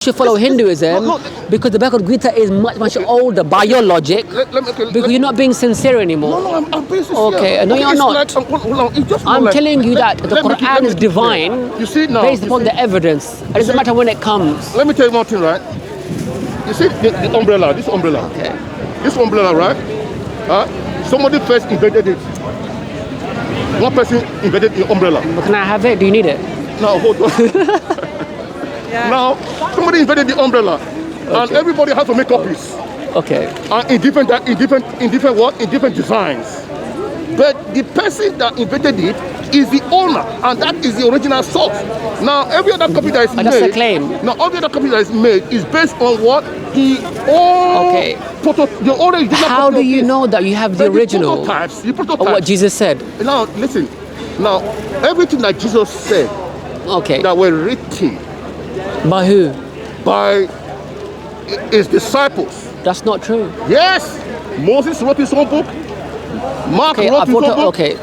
should follow Hinduism because the Bhagavad Gita is much older by your logic. Because you're not being sincere anymore. No, I'm being sincere. Okay, no, you're not. I'm telling you that the Quran is divine based upon the evidence. It doesn't matter when it comes. Let me tell you one thing, right? You see the umbrella, this umbrella. Okay. This umbrella, right? Somebody first invented it. One person invented the umbrella. But can I have it? Do you need it? Now, hold on. Now, somebody invented the umbrella, and everybody has to make copies. Okay. In different designs. But the person that invented it is the owner, and that is the original source. Now, every other copy that is made. That's a claim. Now, every other copy that is made is based on what the old. Okay. The original. How do you know that you have the original? The prototypes. Of what Jesus said. Now, listen. Now, everything that Jesus said. Okay. That were written. By who? By his disciples. That's not true. Yes. Moses wrote his own book. Mark wrote his own book. Okay.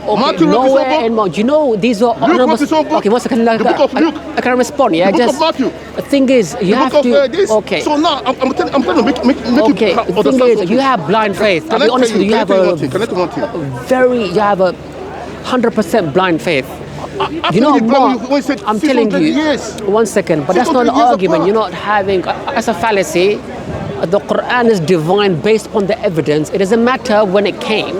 Matthew wrote his own book. And do you know these are Luke wrote his own book. Okay, one second. The book of Luke. I can respond. Yeah, the book of Matthew. The thing is, you have to. This. Okay. So now I'm trying to make okay. you The thing is, you have blind faith. I'll be honest with you. You have a 100% blind faith. You know, I'm telling you, years. 1 second, but that's not an argument. You're not having, as a fallacy, the Quran is divine based upon the evidence. It doesn't matter when it came.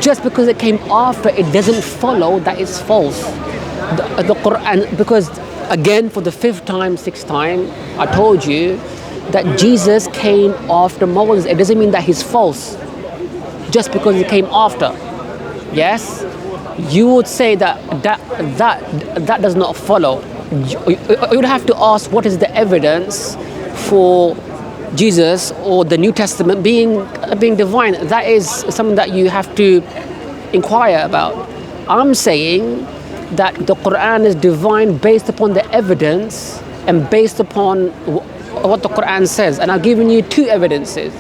Just because it came after, it doesn't follow that it's false. The Quran, because again, for the 5th time, 6th time, I told you that Jesus came after Moses. It doesn't mean that he's false. Just because he came after. Yes? You would say that does not follow. You would have to ask what is the evidence for Jesus or the New Testament being divine. That is something that you have to inquire about. I'm saying that the Quran is divine based upon the evidence and based upon what the Quran says. And I've given you 2 evidences.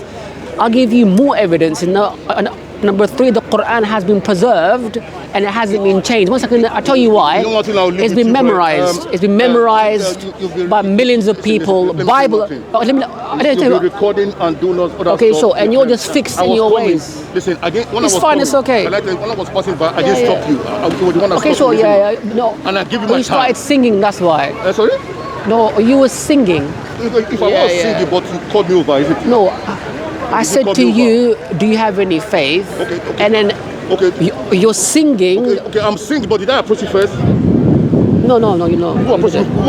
I'll give you more evidence. Number 3, the Quran has been preserved and it hasn't been changed. Once again, I'll tell you why. It's been memorized. It's been memorized by millions of people. Bible. Let me tell you. Recording and do not. Okay, so and you're just fixed in your ways. Listen, again, when it's fine. It's okay. When I was passing by, I didn't stop you. Okay, so no. And I give you my time. You started singing. That's why. Sorry? No, you were singing. If I was singing, but you called me over, is it? No. I said to you, do you have any faith? Okay. And then you're singing. Okay, I'm singing, but did I approach you first? No, you know. Who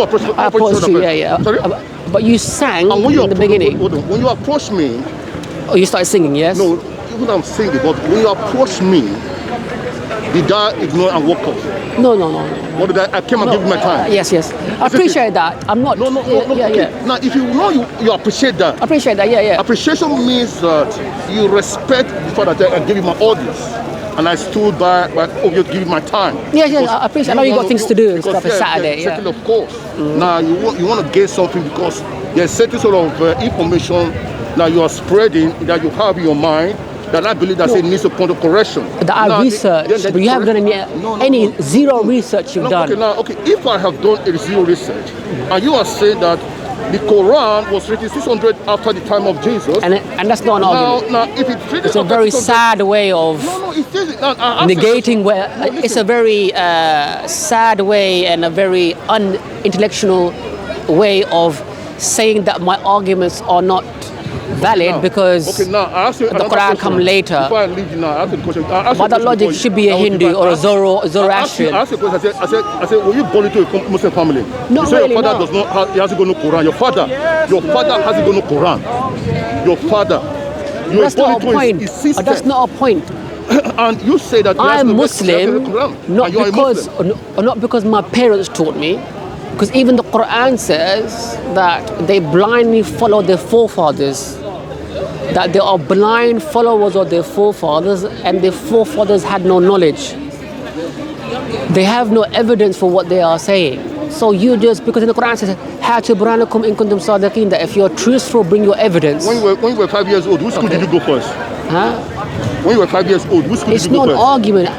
approached me? I approached you, yeah. Sorry? But you sang in the beginning. When you approached me... Oh, you started singing, yes? No, even I'm singing, but when you approached me, did I ignore and walk off? No. What did I came and gave you my time. Yes. I appreciate that. I'm not. No. Yeah. Now, if you know you appreciate that. I appreciate that. Yeah. Appreciation means that you respect the fact that I gave you my audience, and I stood by you giving my time. Yeah. I appreciate. I know you got things to do and stuff. It's Saturday. Yeah. Of course. Now you want to get something because there's certain sort of information that you are spreading that you have in your mind. That I believe that it needs a point of correction. That I researched, but you haven't done any zero research you've done. Okay, if I have done a zero research, and you are saying that the Quran was written 600 after the time of Jesus, and that's not an argument. Now, if it's a very sad way of negating. It's a very sad way and a very unintellectual way of saying that my arguments are not valid because the Quran come later. Before I leave you now, I ask you a question. But that logic should be a Hindu or a Zoroastrian. I asked you a question. I said, were you born into a Muslim family? No, you say really, your father does not. He hasn't got no Quran. Your father hasn't got no Quran. Your father. That's not a point. That's not a point. And you say that I'm Muslim, not because my parents taught me. Because even the Quran says that they blindly follow their forefathers. That they are blind followers of their forefathers, and their forefathers had no knowledge. They have no evidence for what they are saying. So you just, because in the Quran it says, "Hatu burhanakum in kuntum sadiqin," that if you're truthful, bring your evidence. When you were 5 years old, which school did you go first? When you were 5 years old, which school did you go first? It's not an argument.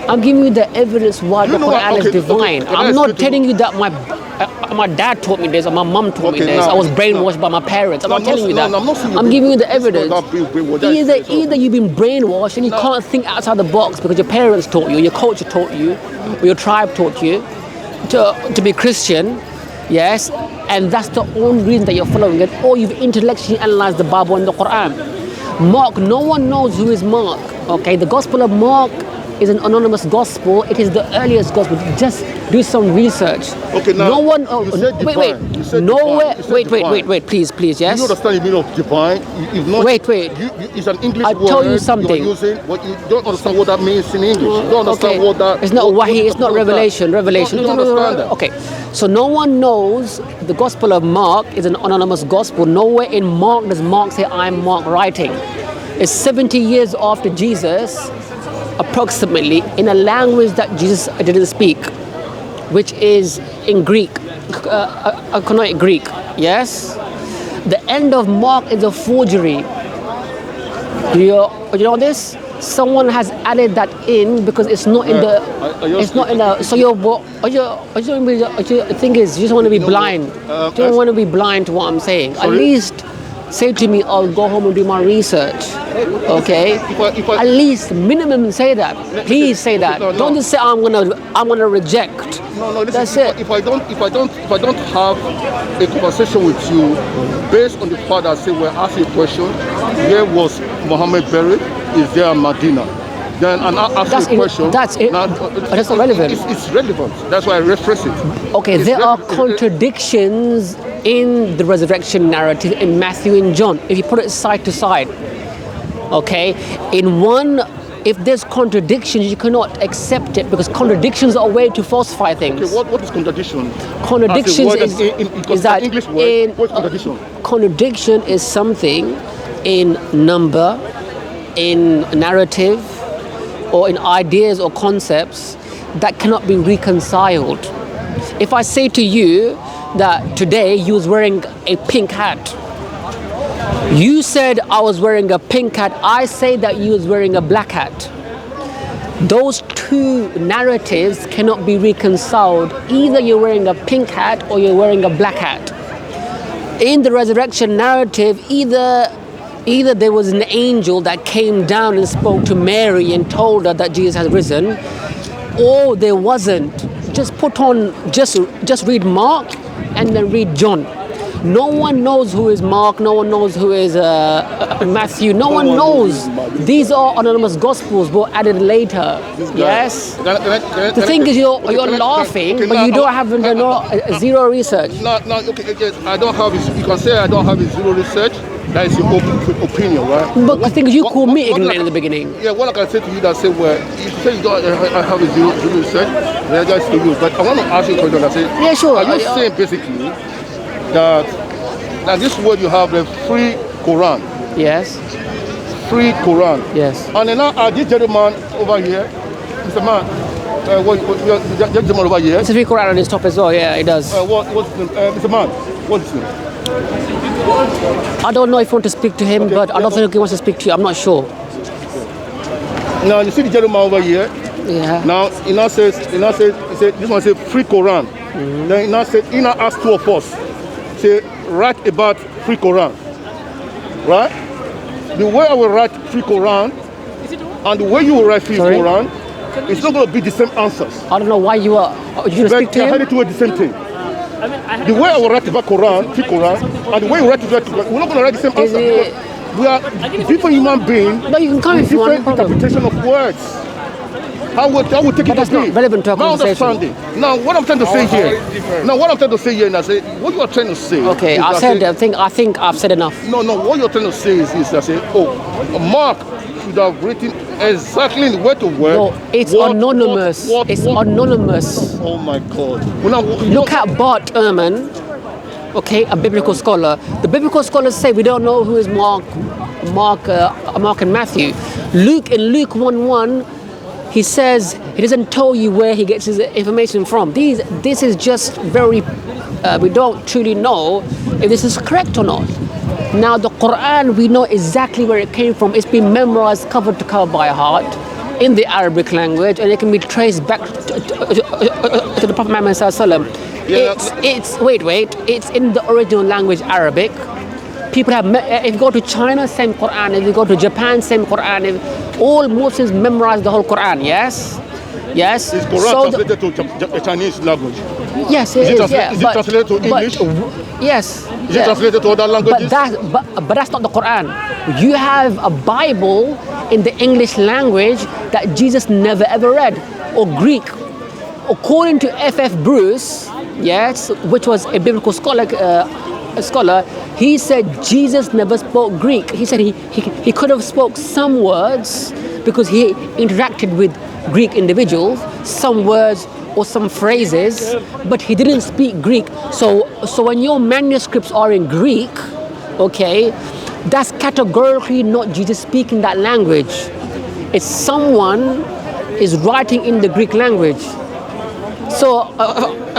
I'm giving you the evidence why the Quran is divine. I'm not telling you that my dad taught me this, or my mum taught me this. now- I was brainwashed by my parents. I'm No, not telling you that. I'm not saying I'm giving you the evidence. Either Either you've been brainwashed and you can't think outside the box because your parents taught you, your culture taught you, or your tribe taught you to be Christian, yes, and that's the only reason that you're following it, or you've intellectually analyzed the Bible and the Quran. Mark, no one knows who is Mark. Okay, the Gospel of Mark is an anonymous gospel. It is the earliest gospel. Just do some research. Okay, now no one. you said wait. divine. You said Nowhere. divine. You said Wait. Please. Yes. You understand the meaning of divine? If not, Wait. It's an English I'll word. tell you something. You're using, but you don't understand what that means in English. You don't understand what that. It's not wahi. It's not revelation. Revelation. You don't understand that. Okay. So no one knows the Gospel of Mark is an anonymous gospel. Nowhere in Mark does Mark say, "I'm Mark writing." It's 70 years after Jesus, approximately, in a language that Jesus didn't speak, which is in Greek, Aconite Greek. Yes. The end of Mark is a forgery. Do you know this? Someone has added that in because it's not in the. It's not in the. So the thing is, you just want to be blind. You don't want to be blind to what I'm saying. At least say to me, I'll go home and do my research. Okay. If I- At least minimum say that. Please say that. No. Don't just say I'm gonna reject. No, listen, That's it. If I don't have a conversation with you based on the fact that I say, well, ask you a question, where was Muhammad buried? Is there in Medina? Then and I ask you a question. That's not relevant. It's relevant. That's why I reference it. Okay, It's there are relevant. contradictions in the resurrection narrative in Matthew and John. If you put it side to side, okay, in one, if there's contradictions, you cannot accept it because contradictions are a way to falsify things. Okay, what is contradiction? Contradictions is that English word. What's contradiction? Contradiction is something in number, in narrative, or in ideas or concepts that cannot be reconciled. If I say to you that today you was wearing a pink hat, you said I was wearing a pink hat, I say that you was wearing a black hat. Those two narratives cannot be reconciled. Either you're wearing a pink hat or you're wearing a black hat. In the resurrection narrative, either there was an angel that came down and spoke to Mary and told her that Jesus has risen, or there wasn't. Just read Mark and then read John. No one knows who is Mark, no one knows who is Matthew, no one knows. These are anonymous gospels were added later. Yes? The thing is you're laughing, but you don't have zero research. No, okay, I don't have it. You can say I don't have it, zero research. That is your opinion, right? But the thing is, you called me ignorant in the beginning. Yeah, what I can say to you that say, well, you say you don't have a zero research, then that's to you. But I want to ask you a question that say, Yeah, sure. Are you saying basically that this word you have the free Quran? Yes. Free Quran. Yes. And then now this gentleman over here, Mr. Man, the gentleman over here. It's a free Quran on his top as well. Yeah, it does. What's his name? Mr. Man, what's his name? I don't know if you want to speak to him, Okay, but I don't think he wants to speak to you. I'm not sure. Now you see the gentleman over here. Yeah. Now he now says this one says free Quran. Then he now asks two of us, say write about free Quran. Right? The way I will write free Quran and the way you will write free Quran, it's not going to be the same answers. I don't know why you are. You speak to They're him? headed toward the same thing. The way I will write about Quran, free Quran, and the way you write it, we're not going to write the same answer. it- We are different human beings No, you can come with if you want. different No problem. interpretation of words. How would take it that's to not be? relevant to our My conversation. understanding. Now, what I'm trying to say here. And I say, what you are trying to say. Okay, is I that said. say- I think I've said enough. No, what you're trying to say is I say, Mark should have written exactly the word to word. No, it's anonymous. It's anonymous. Oh my God. Well, now, Look at Bart Ehrman, okay, a biblical scholar. The biblical scholars say we don't know who is Mark and Matthew. In Luke 1:1, he says he doesn't tell you where he gets his information from. This is just very. We don't truly know if this is correct or not. Now the Quran, we know exactly where it came from. It's been memorized cover to cover by heart in the Arabic language, and it can be traced back to the Prophet Muhammad Sallallahu Alaihi Wasallam. It's wait. It's in the original language Arabic. People have. If you go to China, same Quran. If you go to Japan, same Quran. All Muslims memorize the whole Quran. Yes. Yes. Is Quran translated to Chinese language? Yes, it is. Is it translated to English? Yes. Is it translated to other languages? But that's not the Quran. You have a Bible in the English language that Jesus never ever read, or Greek. According to F.F. Bruce, yes, which was a biblical scholar, he said Jesus never spoke Greek. He said he could have spoke some words because he interacted with Greek individuals, some words or some phrases, but he didn't speak Greek. So when your manuscripts are in Greek, okay, that's categorically not Jesus speaking that language. It's someone is writing in the Greek language. So,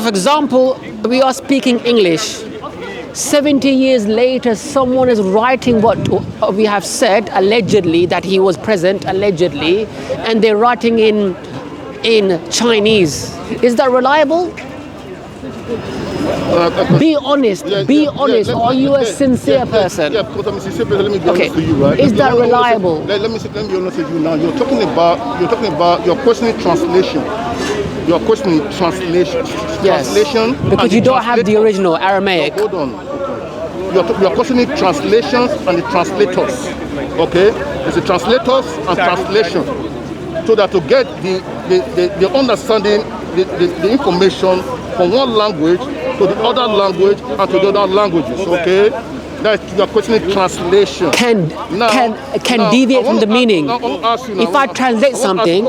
for example, we are speaking English. 70 years later, someone is writing what we have said, allegedly, that he was present, allegedly, and they're writing in Chinese. Is that reliable? Be honest. Be honest. Are you a sincere person? Yeah, because I'm a sincere person. Let me be honest to you, right? Is that reliable? Let me be honest with you now. You're talking about you're questioning translation. You're questioning translation. Yes. Translation. Because you don't have the original Aramaic. No, hold on. You're questioning translations and the translators. Okay? It's the translators and translation. So that to get the understanding, the information from one language to the other language and to the other languages. Okay? That you are questioning translation. Can deviate from the meaning. If I translate something,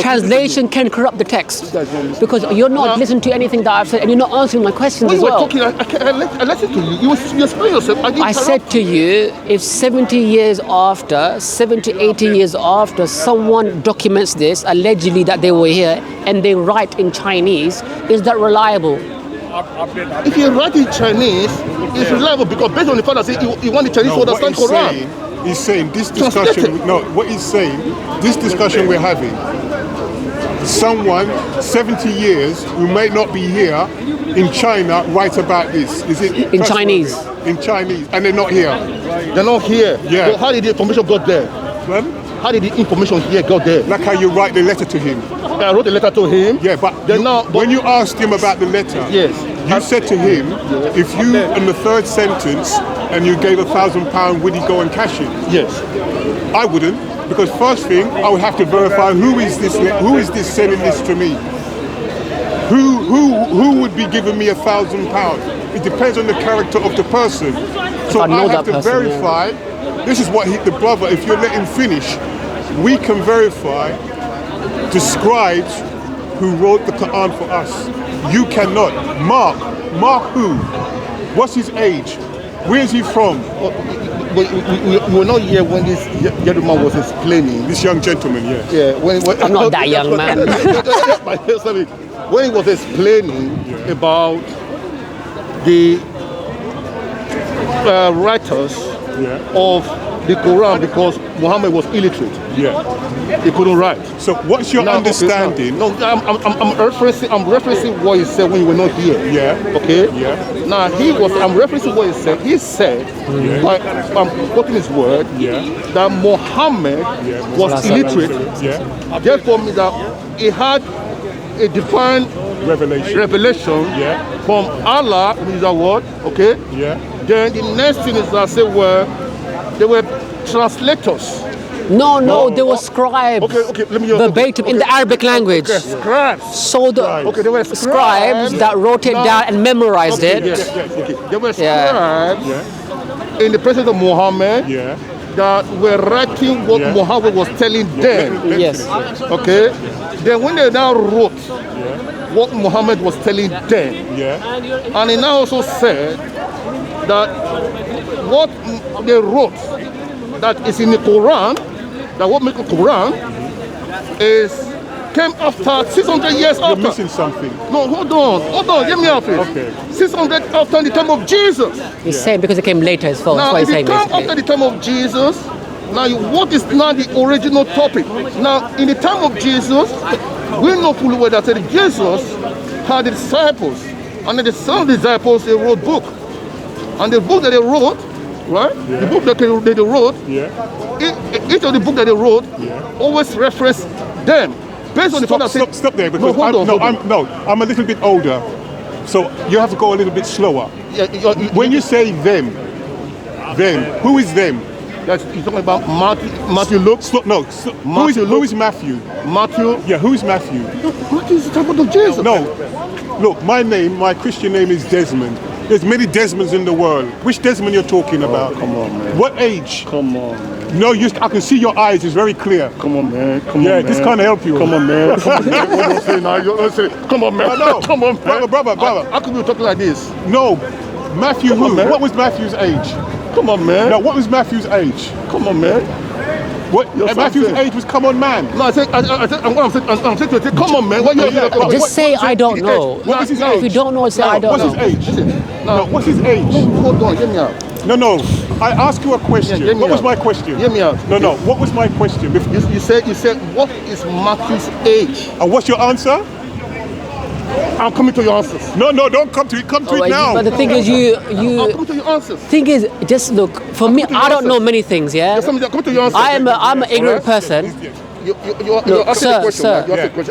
translation can corrupt the text because you're not listening to anything that I've said and you're not answering my questions as well. I listened to you. You explain yourself. I said to you, if 70 years after, 70, 80 years after, someone documents this, allegedly that they were here, and they write in Chinese, is that reliable? If you write in Chinese, it's reliable because based on the fact that he want the Chinese to understand Quran. He's saying this discussion. What he's saying, this discussion we're having. Someone 70 years who may not be here in China write about this. Is it in Chinese? In Chinese, and they're not here. They're not here. Yeah. So how did the information got there? How did the information here got there? Like how you write the letter to him. I wrote a letter to him. Yeah, but when you asked him about the letter, yes, you said to him, if you in the third sentence and you gave £1,000, would he go and cash it? Yes. I wouldn't, because first thing I would have to verify who is this sending this to me. Who would be giving me £1,000? It depends on the character of the person. So I have to verify. Yeah. This is what the brother. If you let him finish, we can verify the scribes who wrote the Quran for us. You cannot. Mark who? What's his age? Where is he from? We were not here when this gentleman was explaining. This young gentleman, yes. Yeah. I'm not that young man. When he was explaining about the writers of the Quran, because Muhammad was illiterate. Yeah. He couldn't write. So what's your understanding? No, I'm referencing what he said when you were not here. Yeah. Okay? Yeah. Now I'm referencing what he said. He said, I'm quoting his word, that Muhammad was illiterate. Yeah. Therefore, that he had a divine revelation from Allah, is that word, okay? Yeah. Then the next thing is that they were translators. No, they were scribes. Okay, let me verbatim in the Arabic language. Okay, scribes. So they were scribes that wrote it down and memorized it. They were scribes in the presence of Muhammad that were writing what Muhammad was telling them. Yes. Okay. Then when they now wrote what Muhammad was telling them, and he now also said that what they wrote that is in the Quran, that what makes the Quran came after 600 years after. You're missing something. No, hold on, get me off it. Okay. 600 after the time of Jesus. He's saying because it came later as well. Now, if it comes after the time of Jesus, now what is now the original topic? Now, in the time of Jesus, we know fully well that Jesus had the disciples And then the some disciples, they wrote book. And the book that they wrote, right? Yeah. The book that they wrote, each of the book that they wrote always reference them. Based on the fact that stop there, because I'm a little bit older. So you have to go a little bit slower. When you say them, who is them? You're talking about Matthew, Luke? Who is Matthew? Matthew? Yeah, who is Matthew? Matthew is the type of Jesus. No. Look, my Christian name is Desmond. There's many Desmonds in the world. Which Desmond you're talking about? Come on, man. What age? Come on, man. No, I can see your eyes. It's very clear. Come on, man. Come on, man. This can't help you. Come on, man. Come on, man. What do you say now? Don't say, come on, man. No. Come on, man. Brother. How could we talk like this? No. Matthew who? What was Matthew's age? Come on, man. No, what was Matthew's age? Come on, man. What? Matthew's age was come on, man. No, I'm saying, come on, man. What just say I don't know. What was his age? If you don't know, say I don't know. What's his age? No, what's his age? Hold on, hear me out. No. I asked you a question. What was my question? Hear me out. No. What was my question? You said what is Matthew's age? And what's your answer? I'm coming to your answers. No, don't come to it. Come to it now. But the thing is, I'm coming to your answers. Thing is, just look. For me, I don't know many things. Yeah. Come to your answers. I'm an ignorant person. You're asking a question. Sir,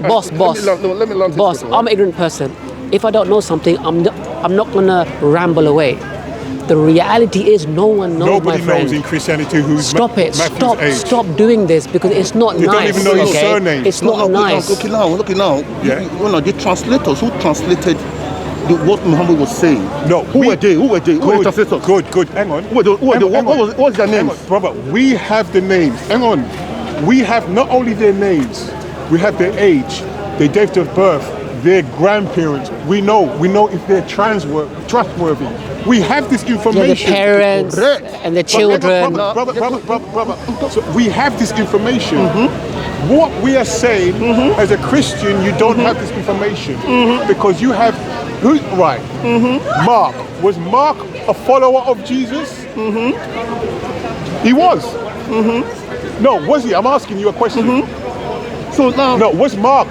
boss. Let me learn this Boss, question, I'm an ignorant person. If I don't know something, I'm not gonna ramble away. The reality is no one knows, Nobody my friend. knows in Christianity who's Stop it. Matthew's age. Stop doing this because it's not You nice. don't even know his surname. It's not nice. Look now. Yeah. The translators who translated what Muhammad was saying. No. Who were they? Who were the translators? Good. Hang on. What was their names? Brother, we have the names. Hang on. We have not only their names, we have their age, their date of birth, their grandparents. We know if they're trustworthy. We have this information. Yeah, the parents and the children. Brother. So we have this information. What we are saying, as a Christian, you don't have this information because you have Mark. Was Mark a follower of Jesus? He was. No, was he? I'm asking you a question. So now, was Mark?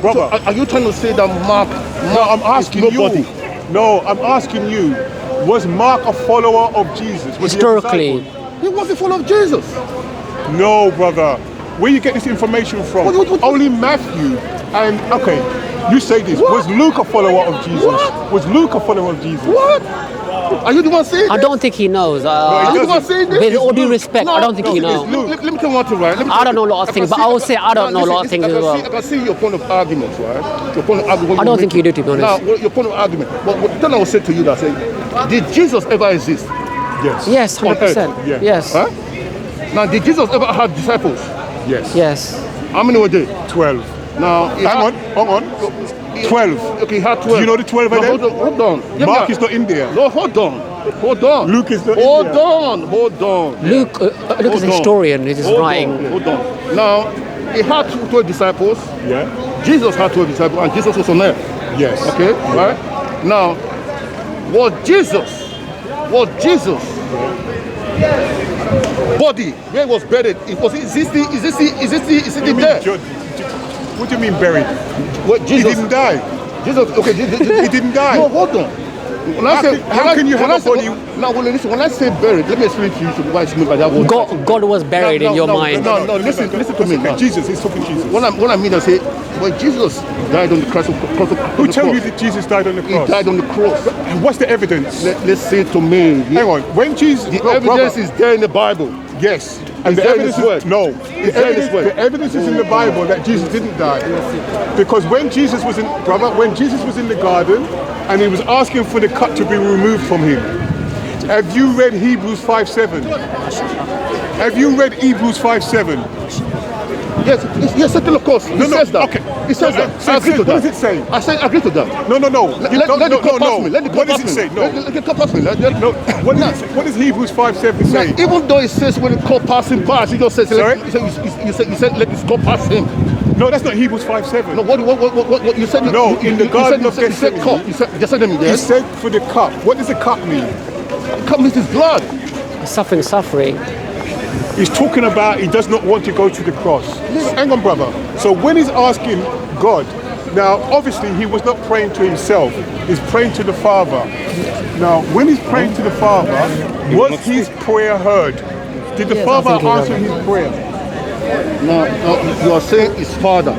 Brother, so are you trying to say that Mark? No, I'm asking you. No, I'm asking you. Was Mark a follower of Jesus? Historically, he was a follower of Jesus. No, brother. Where you get this information from? What? Only Matthew and you say this. What? Was Luke a follower of Jesus? What? Was Luke a follower of Jesus? What? Are you the one saying I don't think he knows. Are you the one saying this? With all due respect, I don't think he knows. Let me tell you what to write. I don't know a lot of things, but I will say I don't know a lot of things as well. I can see your point of argument, right? Your point of argument. I don't think you do, to be honest. Now, your point of argument. But then I will say to you that did Jesus ever exist? Yes. Yes, 100%. Yeah. Yes. Huh? Now, did Jesus ever have disciples? Yes. Yes. How many were there? 12. Now, Hang on. 12. Okay, he had 12. Do you know the 12 of them? Hold on. Mark is not in there. No, hold on. Luke is not Hold in there. Hold on. Luke is a historian. He's writing. Hold on. Now, he had 12 disciples. Yeah. Jesus had 12 disciples, and Jesus was on earth. Yes. Okay, right? Now, was Jesus body where it was buried? Is it there? What do you mean buried? What, Jesus? He didn't die. Jesus, okay, He didn't die. No, hold on. How can you have a body? Now, listen, when I say buried, let me explain to you why it's meant by that word. God was buried in your mind. No, listen to me. Okay, Jesus, he's talking Jesus. What I mean, I say, when Jesus died on the cross, Who told you that Jesus died on the cross? He died on the cross. What's the evidence? Listen to me. Hang on. When Jesus, the evidence is there in the Bible. Yes. And the evidence is the evidence is in the Bible that Jesus didn't die. Because when Jesus was in the garden and he was asking for the cup to be removed from him, have you read Hebrews 5:7? Have you read Hebrews 5:7? Yes, of course. He says that. Okay. He says that. I agree to that. What does it say? I say I agree to that. No. Let the cup pass me. Let the What cup does it pass say? me. No. Let the cup pass me. No. What does it say? What does Hebrews 5:7 say? Even though it says when the cup passing by, he just says, Sorry? you said let this cup pass him. No, that's not Hebrews 5:7. No, what you said? No, in the Garden of you said cup. Gethsemane. You said them, He yes? said for the cup. What does the cup mean? Cup means his blood. Suffering. He's talking about he does not want to go to the cross. Hang on, brother. So when he's asking God, Now, obviously, he was not praying to himself. He's praying to the Father. Now, when he's praying to the Father, was his prayer heard? Did the Father answer his prayer? No, you are saying his Father.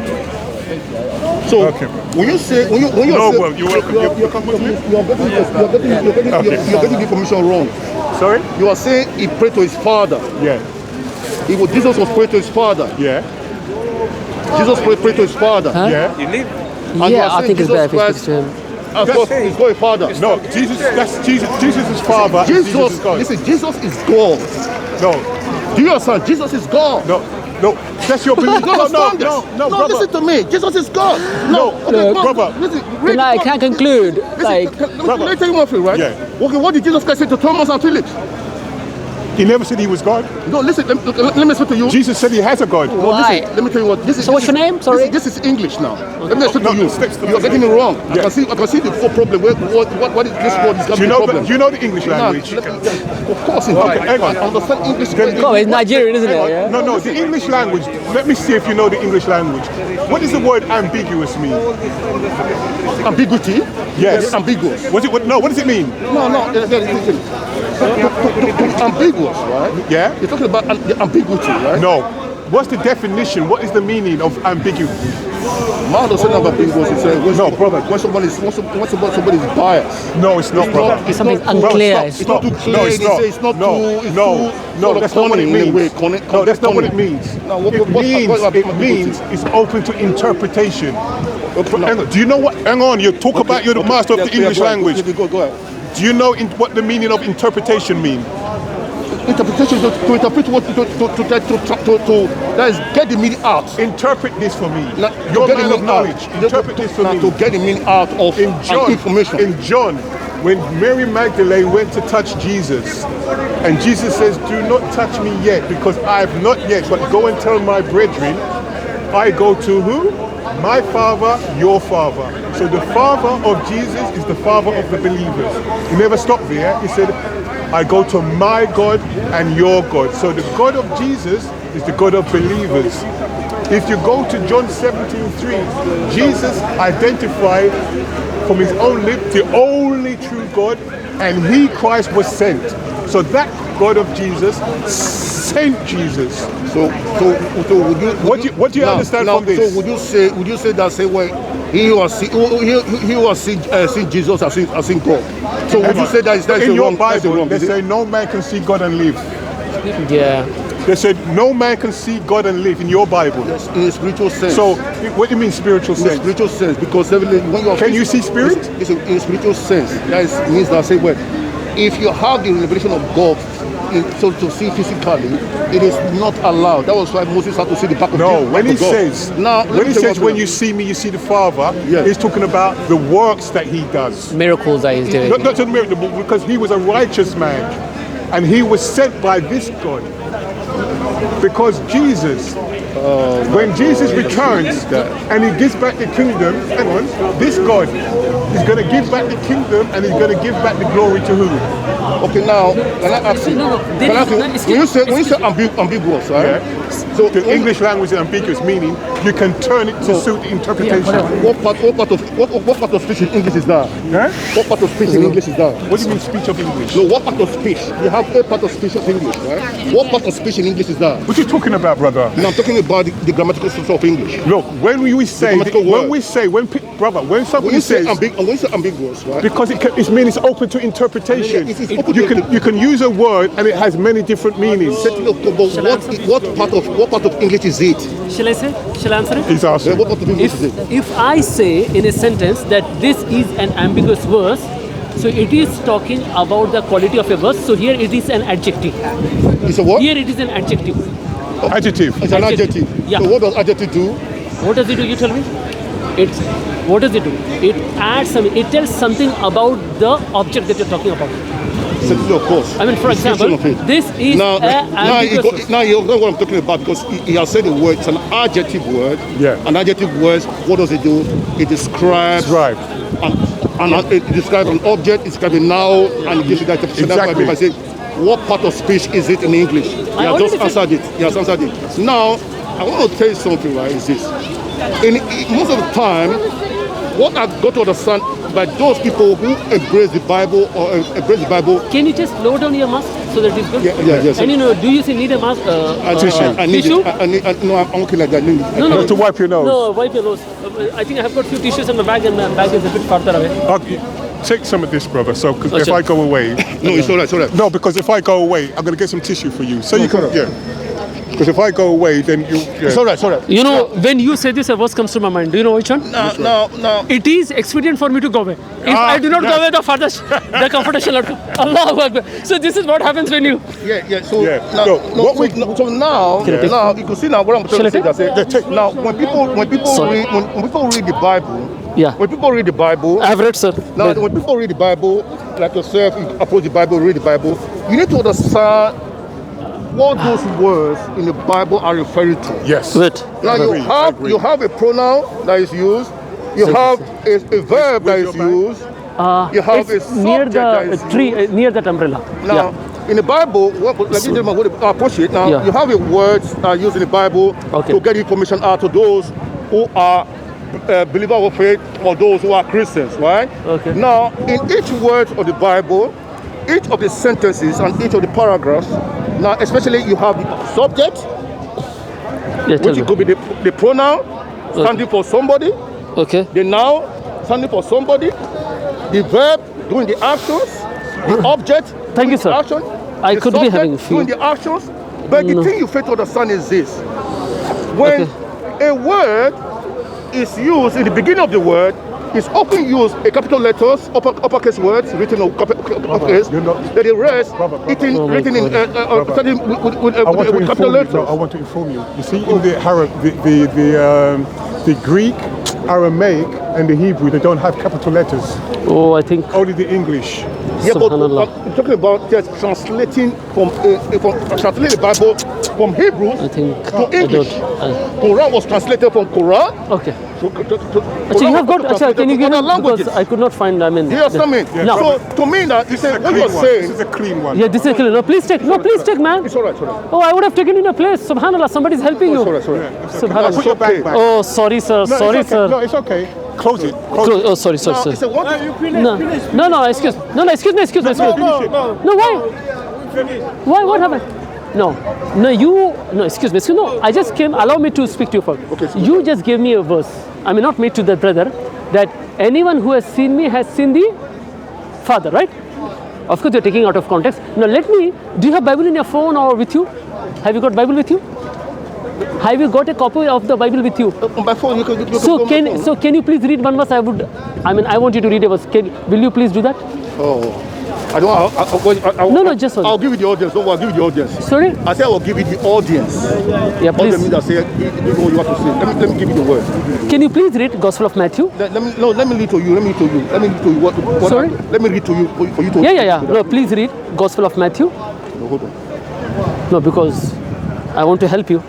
So when you say you're getting the information wrong. Sorry? You are saying he prayed to his Father. Yeah. Jesus was praying to his Father. Yeah. Jesus prayed to his Father. Huh? Yeah. I think it's better if he speaks to him. He's got a Father. No, Jesus. That's Jesus. Jesus is Father. Jesus is God. Listen, Jesus is God. No. Do you understand? Jesus is God. No. That's your belief. No, brother. listen to me. Jesus is God. Brother. Listen, I can't conclude. Let me tell you one thing, right? Yeah. Okay, what did Jesus Christ say to Thomas and Philip? He never said he was God. No, listen, let me say to you. Jesus said he has a God. No, listen, let me tell you what. So what's your name? Sorry? This is English now. Let me say to you. No, You're getting it wrong. Yeah. I can see the full problem. What is this word is the problem? Do you know the English language? Of course, I understand English. It's Nigerian, isn't it? Yeah? No, the English language. Let me see if you know the English language. What does the word ambiguous mean? Ambiguity? Yes. Ambiguous. What does it mean? No. Ambiguous, right? Yeah. You're talking about the ambiguity, right? No. What's the definition? What is the meaning of ambiguity? Man doesn't have ambiguous. It's brother. When somebody is biased. No, it's not, brother. It's something unclear. It's not too clear. No, it's not. It's not No, that's not what it means. No, that's not what it means. It means it's open to interpretation. Do you know what? Hang on. You talk about you're the master of the English language. Go ahead. Do you know what the meaning of interpretation means? Interpretation to interpret what to that is get the meaning out. Interpret this for me. Your man of knowledge. Interpret this for me. To get the meaning out of information. In John, when Mary Magdalene went to touch Jesus, and Jesus says, "Do not touch me yet, because I have not yet. But go and tell my brethren, I go to who? My Father, your Father." So the Father of Jesus is the Father of the believers. He never stopped there. He said, I go to my God and your God. So the God of Jesus is the God of believers. If you go to John 17:3, Jesus identified from his own lips the only true God, and he, Christ, was sent. So that God of Jesus sent Jesus. So what do you understand from this? So would you say that he was seen Jesus as in God? So would you say that is in your Bible? wrong, They say no man can see God and live. Yeah. They said no man can see God and live in your Bible. Yes, in a spiritual sense. So what do you mean spiritual sense? In a spiritual sense, because when you are can you see spirit? In a spiritual sense, that means that if you have the revelation of God, so to see physically, it is not allowed. That was why Moses had to see the back of God. No, when he says when you see me, you see the Father, he's talking about the works that he does. Miracles that he's doing. Not just miracles, because he was a righteous man, and he was sent by this God. Because Jesus, when Jesus returns and he gives back the kingdom, hang on, this God is going to give back the kingdom and he's going to give back the glory to who? Okay, now, can I ask you? When you say ambiguous, right? Yeah. So the English language is ambiguous, meaning you can turn it to suit the interpretation. What part of speech in English is that? Yeah? What part of speech in English is that? What do you mean speech of English? No, what part of speech? You have a part of speech of English, right? What part of speech in English is that? What are you talking about, brother? No, I'm talking about the grammatical structure of English. Look, when somebody says ambiguous, right? Because it means it's open to interpretation. You can use a word and it has many different meanings. What part of English is it? Shall I say? Shall I answer it? He's asking. What part of English is it? If I say in a sentence that this is an ambiguous verse, so it is talking about the quality of a verse. So here it is an adjective. It's a what? Here it is an adjective. Adjective. It's an adjective. Yeah. So what does adjective do? What does it do? You tell me. What does it do? It adds something. It tells something about the object that you're talking about. Of course. I mean, for example, this is now you know what I'm talking about, because he has said the word. It's an adjective word. Yeah. An adjective word. What does it do? It describes. Right. It describes an object. It describes a noun, and it gives you that. Exactly. That's why I say, what part of speech is it in English? He has just answered it. He has answered it. Now, I want to tell you something. Right? Is this? Most of the time, what I've got to understand by those people who embrace the Bible or embrace the Bible. Can you just lower down your mask so that it's good? Yes. And do you need a mask? I need tissue? No, I'm okay like that. No. To wipe your nose. No, wipe your nose. I think I have got few tissues in my bag, and my bag is a bit farther away. Okay. Take some of this, brother. So, because if I go away, No, it's all right. no, because if I go away, I'm gonna get some tissue for you. So you can, Because if I go away, then you. Yeah. It's all right. You know, when you say this, a verse comes to my mind. Do you know which one? No. It is expedient for me to go away. If I do not go away, the comforter shall not. Allahu Akbar. So this is what happens when you. So now you can see now what I'm trying to say. Now when people read the Bible. Yeah. When people read the Bible, I have read, sir. Now, when people read the Bible, like yourself, you approach the Bible, read the Bible, you need to understand what those words in the Bible are referring to. Yes. Wait. Now you have a pronoun that is used, you have a verb that is used, you have a subject that is tree used. near that umbrella. Now, in the Bible, approach it. Now, you have a words that are used in the Bible to get information out to those who are believers of faith or those who are Christians, right? Okay. Now, in each word of the Bible, each of the sentences and each of the paragraphs, now especially you have the subject, which could be the pronoun standing for somebody, the noun standing for somebody, the verb doing the actions, the object Thank you, sir. action, I could be having a few. doing the actions. But the thing you fail to understand is this: when a word is used in the beginning of the word, it's often used a capital letters, uppercase words written in uppercase. Then the rest written in with capital letters. I want to inform you. You see, in the Greek, Aramaic, and the Hebrew, they don't have capital letters. Oh, I think only the English. Yeah, but I'm talking about just translating translating the Bible from Hebrew to English. Quran was translated from Quran. Okay. Actually, you have got. Can you give me languages? I could not find. I mean. You understand me? So to me, that you say what you're saying. This is a clean one. Yeah, this is clean. No, please take. No, please take, man. It's alright. Oh, I would have taken in a place. Subhanallah, somebody's helping you. Subhanallah. Put your bag back. Oh, sorry, sir. Sorry, sir. No, it's okay. Close it. Oh, sorry. No, excuse me. No, why? What happened? No, excuse me. No, I just came. Allow me to speak to you first. Okay, you just gave me a verse. I mean, not me to the brother. That anyone who has seen me has seen the Father, right? Of course, you're taking out of context. Now, do you have Bible in your phone or with you? Have you got Bible with you? Have you got a copy of the Bible with you? On my phone, can you please read one verse? I want you to read a verse. Will you please do that? Oh, I don't. No, just one. I'll give you the audience. No, I'll give you the audience. Sorry? I said I'll give you the audience. Yeah, please. All the means say what you want to say. Let me give you the word. Can you please read Gospel of Matthew? Let me read to you. What Sorry? Let me read to you for you to. Yeah. No, please read Gospel of Matthew. No, hold on. No, because I want to help you.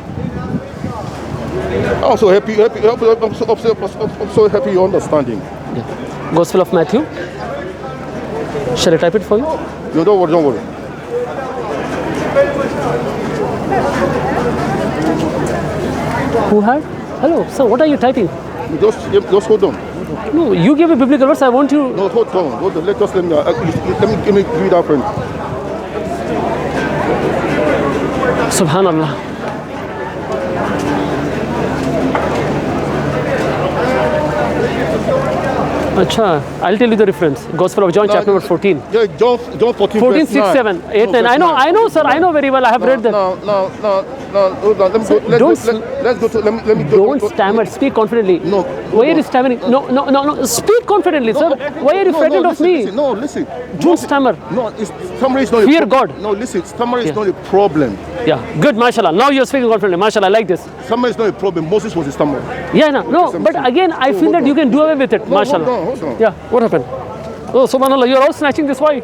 I'm so happy. I'm so happy you're understanding. Yeah. Gospel of Matthew. Shall I type it for you? No, don't worry. Who had? Hello, sir. What are you typing? Just hold on. No, you gave a biblical verse. I want you. No, hold on. Let me give you that friend. Subhanallah. Achha, I'll tell you the reference. Gospel of John, chapter number 14. Yeah, John 14, 14, 6, 7, 8, 9. I know, sir. I know very well. I have read that. No. Hold on. Let's go to. Let me don't stammer. Speak confidently. No. Why are you stammering? No. Speak confidently, sir. Why are you frightened of me? Listen. Don't stammer. No, stammer is not Fear God. No, listen. Stammer is not a problem. Yeah, good, mashallah. Now you're speaking confidently. Mashallah, I like this. Stammer is not a problem. Moses was a stammerer. Yeah, no. But again, I feel that you can do away with it. Mashallah. Hold on. Yeah, what happened? Oh, subhanallah, you're all snatching this. Why? You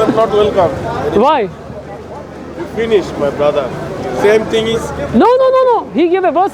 are not welcome. Why? You finished, my brother. Same thing is. No. He gave a verse.